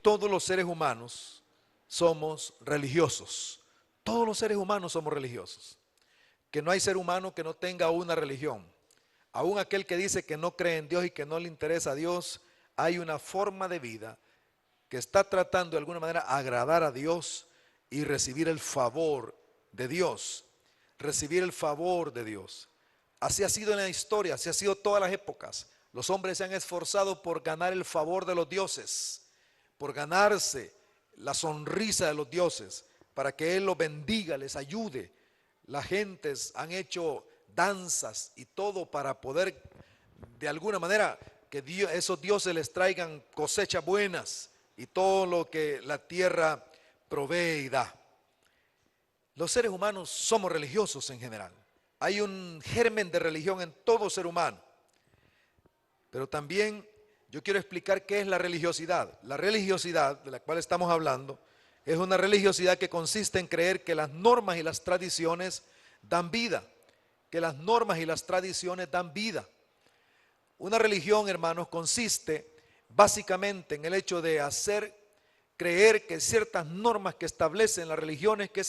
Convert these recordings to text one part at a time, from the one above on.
Todos los seres humanos somos religiosos. Todos los seres humanos somos religiosos. Que no hay ser humano que no tenga una religión. Aún aquel que dice que no cree en Dios y que no le interesa a Dios, hay una forma de vida que está tratando de alguna manera agradar a Dios y recibir el favor de Dios. Recibir el favor de Dios. Así ha sido en la historia, así ha sido todas las épocas. Los hombres se han esforzado por ganar el favor de los dioses, por ganarse la sonrisa de los dioses, para que Él los bendiga, les ayude. Las gentes han hecho danzas y todo para poder, de alguna manera, que esos dioses les traigan cosechas buenas y todo lo que la tierra provee y da. Los seres humanos somos religiosos en general. Hay un germen de religión en todo ser humano. Pero también yo quiero explicar qué es la religiosidad. La religiosidad de la cual estamos hablando es una religiosidad que consiste en creer que las normas y las tradiciones dan vida. Que las normas y las tradiciones dan vida. Una religión, hermanos, consiste básicamente en el hecho de hacer creer que ciertas normas que establecen las religiones, que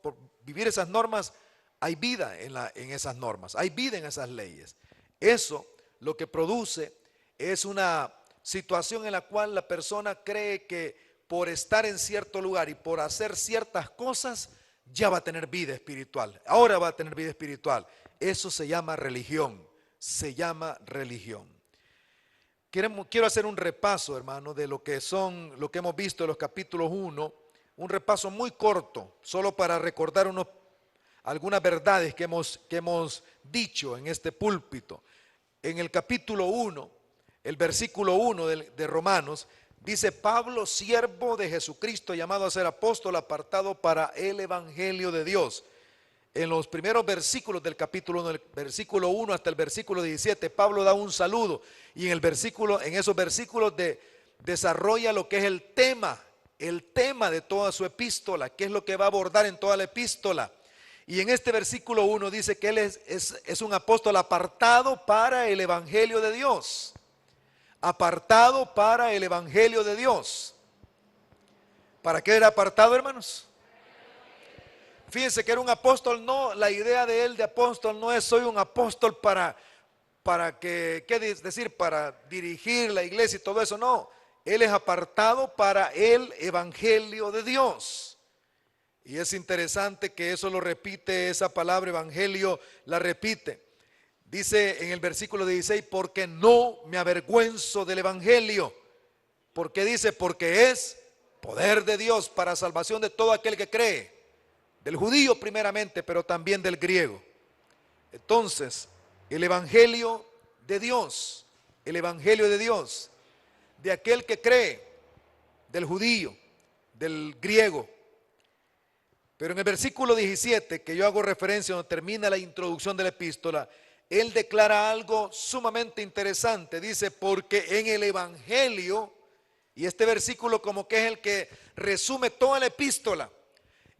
por vivir esas normas, hay vida en esas normas, hay vida en esas leyes. Eso lo que produce es una situación en la cual la persona cree que por estar en cierto lugar y por hacer ciertas cosas, ya va a tener vida espiritual. Ahora va a tener vida espiritual. Eso se llama religión. Se llama religión. Quiero hacer un repaso, hermano, de lo que hemos visto en los capítulos 1. Un repaso muy corto, solo para recordar algunas verdades que hemos dicho en este púlpito. En el capítulo 1, el versículo 1 de Romanos, dice: Pablo, siervo de Jesucristo, llamado a ser apóstol, apartado para el evangelio de Dios. En los primeros versículos del capítulo 1, del versículo 1 hasta el versículo 17, Pablo da un saludo y en esos versículos desarrolla lo que es el tema de toda su epístola, que es lo que va a abordar en toda la epístola. Y en este versículo 1 dice que él es un apóstol apartado para el evangelio de Dios. Apartado para el evangelio de Dios. ¿Para qué era apartado, hermanos? Fíjense que era un apóstol, no, la idea de él de apóstol no es soy un apóstol para dirigir la iglesia y todo eso, no. Él es apartado para el evangelio de Dios. Y es interesante que eso lo repite, esa palabra evangelio la repite. Dice en el versículo 16, porque no me avergüenzo del evangelio. ¿Por qué dice? Porque es poder de Dios para salvación de todo aquel que cree. Del judío primeramente, pero también del griego. Entonces, el evangelio de Dios, de aquel que cree, del judío, del griego. Pero en el versículo 17, que yo hago referencia donde termina la introducción de la epístola, él declara algo sumamente interesante. Dice, porque en el evangelio, y este versículo como que es el que resume toda la epístola.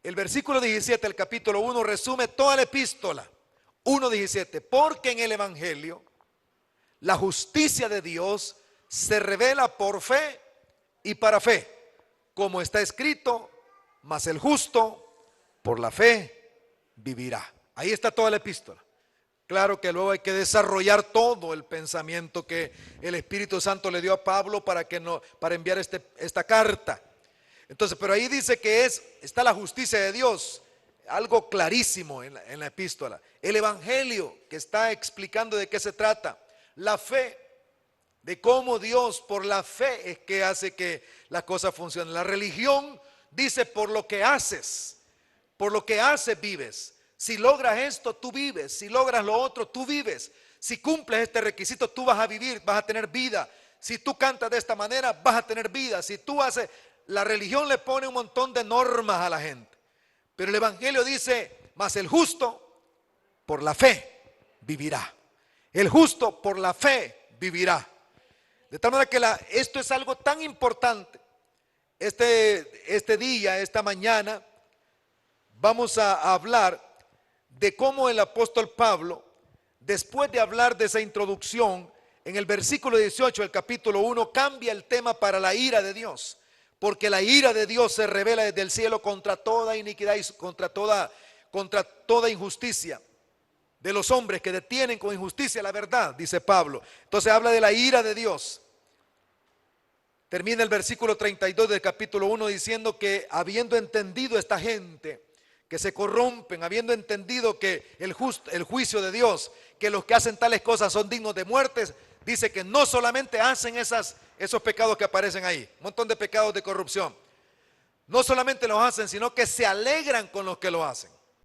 El versículo 17 del capítulo 1 resume toda la epístola. 1:17, porque en el evangelio la justicia de Dios se revela por fe y para fe, como está escrito, mas el justo por la fe vivirá. Ahí está toda la epístola. Claro que luego hay que desarrollar todo el pensamiento que el Espíritu Santo le dio a Pablo para enviar esta carta. Entonces, pero ahí dice que está la justicia de Dios, algo clarísimo en la epístola. El evangelio que está explicando de qué se trata. La fe, de cómo Dios por la fe es que hace que las cosas funcionen. La religión dice por lo que haces vives. Si logras esto, tú vives. Si logras lo otro, tú vives. Si cumples este requisito, tú vas a vivir, vas a tener vida. Si tú cantas de esta manera, vas a tener vida. Si tú haces... La religión le pone un montón de normas a la gente. Pero el evangelio dice, mas el justo por la fe vivirá. El justo por la fe vivirá. De tal manera que esto es algo tan importante. Este día, esta mañana, vamos a hablar de cómo el apóstol Pablo, después de hablar de esa introducción, en el versículo 18 del capítulo 1, cambia el tema para la ira de Dios. porque la ira de Dios se revela desde el cielo contra toda iniquidad y contra toda injusticia de los hombres que detienen con injusticia la verdad, dice Pablo. Entonces habla de la ira de Dios. Termina el versículo 32 del capítulo 1 diciendo que habiendo entendido esta gente que se corrompen, habiendo entendido que el juicio de Dios, que los que hacen tales cosas son dignos de muerte, dice que no solamente hacen esos pecados que aparecen ahí, un montón de pecados de corrupción, no solamente los hacen, sino que se alegran con los que lo hacen.